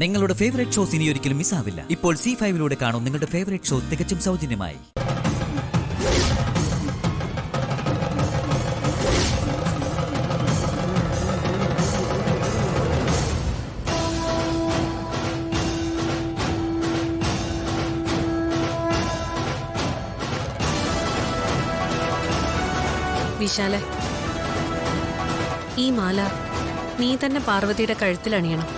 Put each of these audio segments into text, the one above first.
നിങ്ങളുടെ favourite shows ഇനി ഒരിക്കലും മിസ്സാവില്ല. ഇപ്പോൾ C5 കാണും നിങ്ങളുടെ ഫേവറേറ്റ് ഷോ തികച്ചും സൗജന്യമായി. വിശാലെ, ഈ മാല നീ തന്നെ പാർവതിയുടെ കഴുത്തിൽ അണിയണം.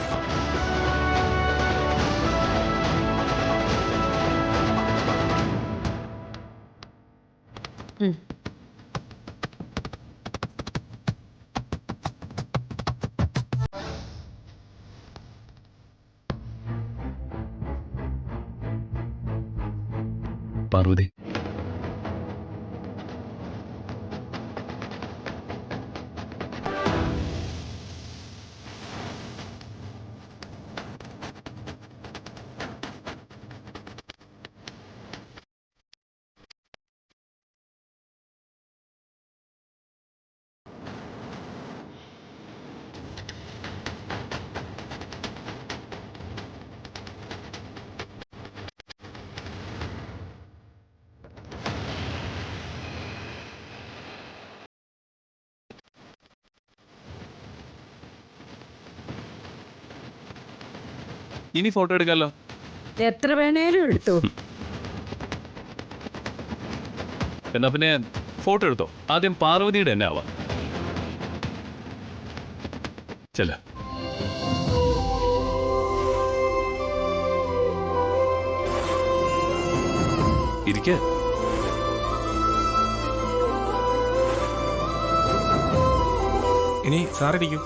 പാർവതി, ഇനി ഫോട്ടോ എടുക്കാമല്ലോ. എത്ര വേണേലും എടുത്തു. എന്നാ പിന്നെ ഫോട്ടോ എടുത്തോ. ആദ്യം പാർവതിയുടെ തന്നെ ആവാം. ചെല്ല. ഇരിക്ക. ഇനി സാറിരിക്കും.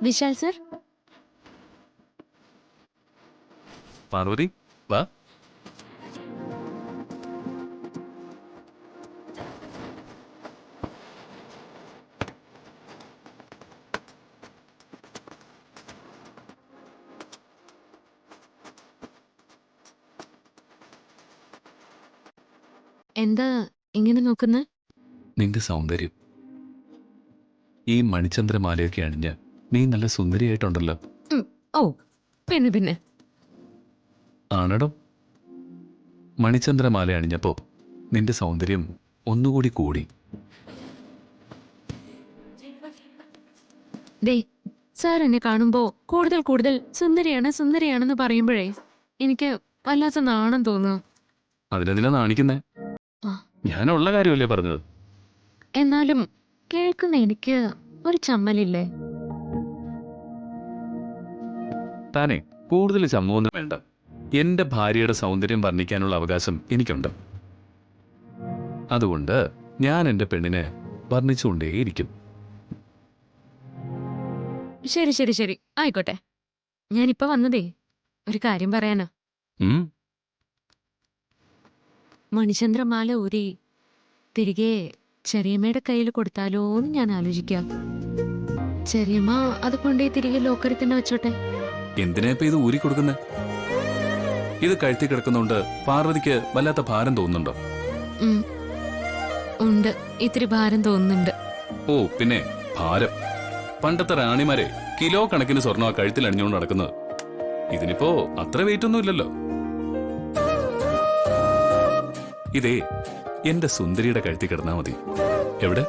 വിശാൽ സർ, പാർവതി വാ. എന്താ ഇങ്ങനെ നോക്കുന്നത്? നിന്റെ സൗന്ദര്യം, ഈ മണിചന്ദ്രമാലയൊക്കെ അണിഞ്ഞ് നീ നല്ല സുന്ദരിയായിട്ടുണ്ടല്ലോ. ഓ പിന്നെ ആണടോ. മണിചന്ദ്രമാല അണിഞ്ഞപ്പോ നിന്റെ സൗന്ദര്യം ഒന്നുകൂടി കൂടി. ദേ, സാർ എന്നെ കാണുമ്പോ കൂടുതൽ സുന്ദരിയാണെന്ന് പറയുമ്പോഴേ എനിക്ക് വല്ലാത്ത നാണം തോന്നുന്നു. അതിനെന്തിനാ നാണിക്കുന്നേ? ഞാനുള്ള കാര്യമല്ലേ പറഞ്ഞത്. എന്നാലും കേൾക്കുന്ന എനിക്ക് ഒരു ചമ്മലില്ലേ? താനേ കൂടുതൽ ചമ്മൊന്നും വേണ്ട. എന്റെ ഭാര്യയുടെ സൗന്ദര്യം വർണ്ണിക്കാനുള്ള അവകാശം എനിക്കുണ്ട്. അതുകൊണ്ട് ഞാൻ എന്റെ പെണ്ണിനെ വർണ്ണിച്ചുകൊണ്ടേയിരിക്കും. ശരി ആയിക്കോട്ടെ. ഞാനിപ്പോ വന്നതേ ഒരു കാര്യം പറയാനാ. മണിചന്ദ്രമാല ഊരി തിരികെ ചെറിയമ്മയുടെ കയ്യിൽ കൊടുത്താലോന്ന് ഞാൻ ആലോചിക്കാം. ചെറിയമ്മ അത് കൊണ്ടേ തിരികെ ലോക്കറിൽ തന്നെ വെച്ചോട്ടെ. എന്തിനാ ഇപ്പൊ ഇത് ഊരി കൊടുക്കുന്നേ? ഇത് കഴുത്തി കിടക്കുന്നോണ്ട് പാർവതിക്ക് വല്ലാത്ത ഭാരം തോന്നുന്നുണ്ടോ? ഉണ്ട്, ഇത്തിരി ഭാരം തോന്നുന്നുണ്ട്. ഓ പിന്നെ ഭാരം. പണ്ടത്തെ റാണിമാരെ കിലോ കണക്കിന് സ്വർണ്ണം ആ കഴുത്തിൽ അണിഞ്ഞുകൊണ്ട് നടക്കുന്നത്. ഇതിനിപ്പോ അത്ര വെയിറ്റ് ഒന്നും ഇല്ലല്ലോ. ഇതേ എന്റെ സുന്ദരിയുടെ കഴുത്തി കിടന്നാ മതി. എവിടെ?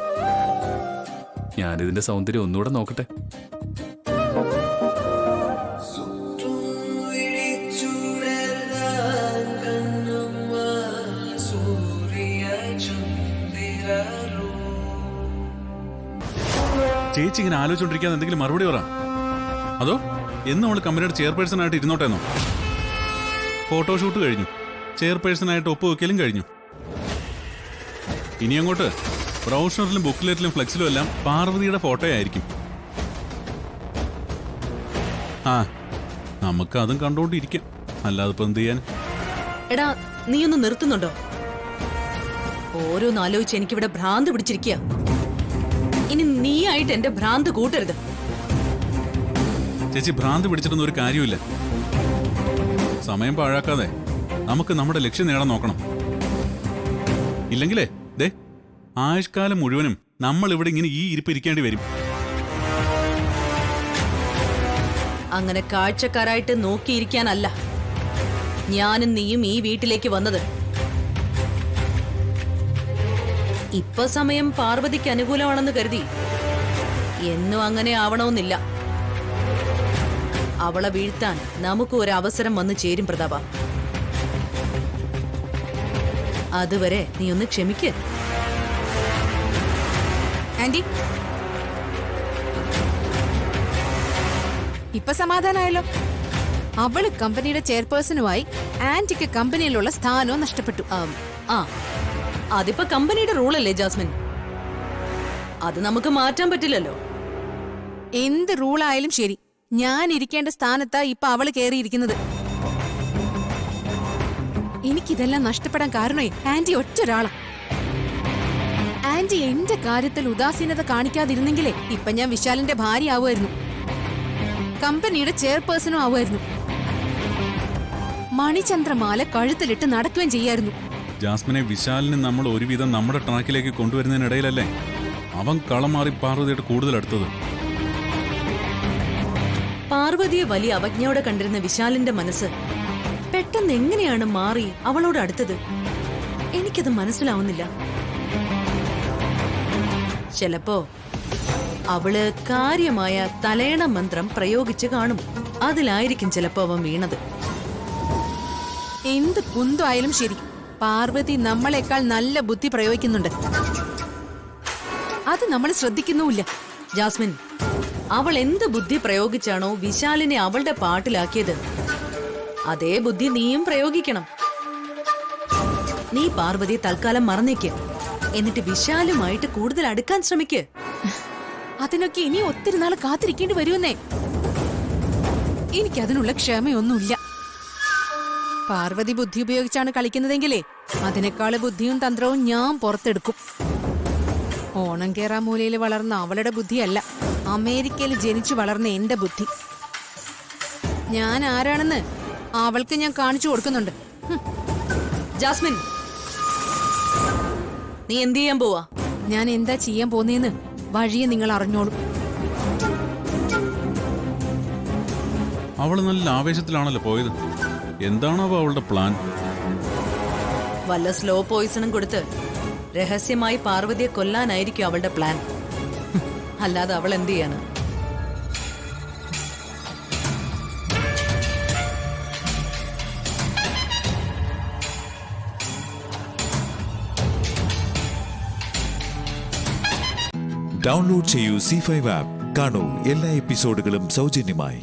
ഞാനിതിന്റെ സൗന്ദര്യം ഒന്നുകൂടെ നോക്കട്ടെ. ചേച്ചി ഇങ്ങനെ ആലോചിച്ചോണ്ടിരിക്കാൻ എന്തെങ്കിലും മറുപടി പറ. അതോ എന്ന് നമ്മൾ കമ്പനിയുടെ ചെയർപേഴ്സൺ ആയിട്ട് ഇരുന്നോട്ടേന്നോ? ഫോട്ടോഷൂട്ട് കഴിഞ്ഞു, ചെയർപേഴ്സണായിട്ട് ഒപ്പുവെക്കലും കഴിഞ്ഞു. ഇനി അങ്ങോട്ട് ബ്രൗഷറിലും ബുക്ക്ലെറ്റിലും ഫ്ലെക്സിലും എല്ലാം പാർവതിയുടെ ഫോട്ടോയായിരിക്കും. നമുക്ക് അതും കണ്ടോണ്ടിരിക്കാം, അല്ലാതെ ഇപ്പൊ എന്ത് ചെയ്യാൻ. എടാ നീ ഒന്ന് നിർത്തുന്നുണ്ടോ? ഓരോന്നാലോചിച്ച് എനിക്കിവിടെ ഭ്രാന്ത് പിടിച്ചിരിക്കുക. ഇനി നീയായിട്ട് എന്റെ ഭ്രാന്ത് കൂട്ടരുത്. ചേച്ചി, ഭ്രാന്ത് പിടിച്ചിട്ടൊന്നും ഒരു കാര്യമില്ല. സമയം പാഴാക്കാതെ നമുക്ക് നമ്മുടെ ലക്ഷ്യം നേടാൻ നോക്കണം. ഇല്ലെങ്കിലേ ദേ ആയുഷ്കാലം മുഴുവനും നമ്മൾ ഇവിടെ ഇങ്ങനെ ഈ ഇരിപ്പ് ഇരിക്കേണ്ടി വരും. അങ്ങനെ കാഴ്ചക്കാരായിട്ട് നോക്കിയിരിക്കാനല്ല ഞാനും നീയും ഈ വീട്ടിലേക്ക് വന്നത്. ഇപ്പൊ സമയം പാർവതിക്ക് അനുകൂലമാണെന്ന് കരുതി എന്നും അങ്ങനെ ആവണമെന്നില്ല. അവളെ വീഴ്ത്താൻ നമുക്ക് ഒരു അവസരം വന്നു ചേരും പ്രതാപ. അതുവരെ നീ ഒന്ന് ക്ഷമിക്ക്. ആന്റി, ഇപ്പൊ സമാധാനമായല്ലോ. അവള് കമ്പനിയുടെ ചെയർപേഴ്സണുമായി ആന്റിക്ക് കമ്പനിയിലുള്ള സ്ഥാനവും നഷ്ടപ്പെട്ടു. ആ അതിപ്പോ കമ്പനിയുടെ റൂളല്ലേ ജാസ്മിൻ, അത് നമുക്ക് മാറ്റാൻ പറ്റില്ലല്ലോ. എന്ത് റൂളായാലും ശരി, ഞാൻ ഇരിക്കേണ്ട സ്ഥാനത്താ ഇപ്പൊ അവള് കേറിയിരിക്കുന്നത്. എനിക്കിതെല്ലാം നഷ്ടപ്പെടാൻ കാരണമേ ആന്റി ഒറ്റൊരാളാ. ആന്റി എന്റെ കാര്യത്തിൽ ഉദാസീനത കാണിക്കാതിരുന്നെങ്കിലേ ഇപ്പൊ ഞാൻ വിശാലിന്റെ ഭാര്യ ആവുമായിരുന്നു, കമ്പനിയുടെ ചെയർപേഴ്സണും ആവുമായിരുന്നു, മണിചന്ദ്രമാല കഴുത്തിലിട്ട് നടക്കുകയും ചെയ്യായിരുന്നു. ജാസ്മിനെ, വിശാലിനെ നമ്മൾ ഒരുവിധം നമ്മുടെ ട്രാക്കിലേക്ക് കൊണ്ടുവരുന്നതിനിടയിലല്ലേ അവൻ കളം മാറി പാർവതിയായിട്ട് കൂടുതൽ അടുത്തത്. പാർവതിയെ വലിയ അവജ്ഞയോടെ കണ്ടിരുന്ന വിശാലിന്റെ മനസ്സ് പെട്ടെന്ന് എങ്ങനെയാണ് മാറി അവളോട് അടുത്തത്? എനിക്കത് മനസ്സിലാവുന്നില്ല. ചിലപ്പോ അവള് കാര്യമായ തലയണ മന്ത്രം പ്രയോഗിച്ച് കാണും. അതിലായിരിക്കും ചിലപ്പോ അവൻ വീണത്. എന്ത് കുന്തമായാലും ശരി, പാർവതി നമ്മളെക്കാൾ നല്ല ബുദ്ധി പ്രയോഗിക്കുന്നുണ്ട്. അത് നമ്മൾ ശ്രദ്ധിക്കുന്നുമില്ല. ജാസ്മിൻ, അവൾ എന്ത് ബുദ്ധി പ്രയോഗിച്ചാണോ വിശാലിനെ അവളുടെ പാട്ടിലാക്കിയത്, അതേ ബുദ്ധി നീയും പ്രയോഗിക്കണം. നീ പാർവതി തൽക്കാലം മറന്നേക്ക്, എന്നിട്ട് വിശാലുമായിട്ട് കൂടുതൽ അടുക്കാൻ ശ്രമിക്ക്. അതിനൊക്കെ ഇനി ഒത്തിരി നാൾ കാത്തിരിക്കേണ്ടി വരുമെന്നേ. എനിക്കതിനുള്ള ക്ഷമയൊന്നുമില്ല. പാർവതി ബുദ്ധി ഉപയോഗിച്ചാണ് കളിക്കുന്നതെങ്കിലേ അതിനേക്കാള് ബുദ്ധിയും തന്ത്രവും ഞാൻ പുറത്തെടുക്കും. ഓണം കേറാ മൂലയിൽ വളർന്ന അവളുടെ ബുദ്ധിയല്ല, അമേരിക്കയിൽ ജനിച്ചു വളർന്ന എന്റെ ബുദ്ധി. ഞാൻ ആരാണെന്ന് അവൾക്ക് ഞാൻ കാണിച്ചു കൊടുക്കുന്നുണ്ട്. ജാസ്മിൻ, നീ എന്ത് ചെയ്യാൻ പോവാ? ഞാൻ എന്താ ചെയ്യാൻ പോന്നേന്ന് വഴിയെ നിങ്ങൾ അറിഞ്ഞോളൂ. അവള് നല്ല ആവേശത്തിലാണല്ലോ പോയത്. എന്താണോ അവളുടെ പ്ലാൻ? വല്ല സ്ലോ പോയിസണും കൊടുത്ത് രഹസ്യമായി പാർവതിയെ കൊല്ലാനായിരിക്കും അവളുടെ പ്ലാൻ. അല്ലാതെ അവൾ എന്ത് ചെയ്യാണ്? ഡൗൺലോഡ് ചെയ്യൂ C5 ആപ്പ്. കാണൂ എല്ലാ എപ്പിസോഡുകളും സൗജന്യമായി.